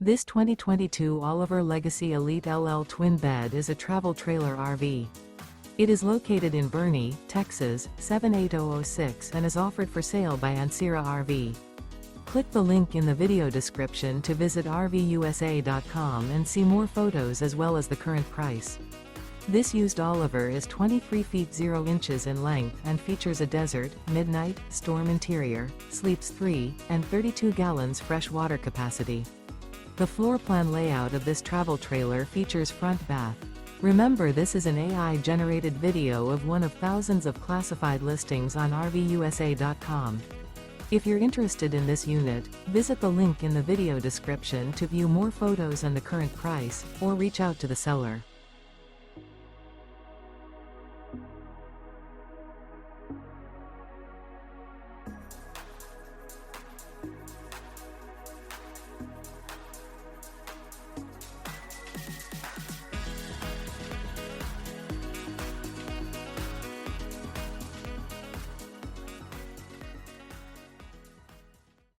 This 2022 Oliver Legacy Elite LL Twin Bed is a travel trailer RV. It is located in Boerne, Texas, 78006 and is offered for sale by Ancira RV. Click the link in the video description to visit RVUSA.com and see more photos as well as the current price. This used Oliver is 23 feet 0 inches in length and features a desert, midnight, storm interior, sleeps 3, and 32 gallons fresh water capacity. The floor plan layout of this travel trailer features front bath. Remember, this is an AI-generated video of one of thousands of classified listings on RVUSA.com. If you're interested in this unit, visit the link in the video description to view more photos and the current price, or reach out to the seller.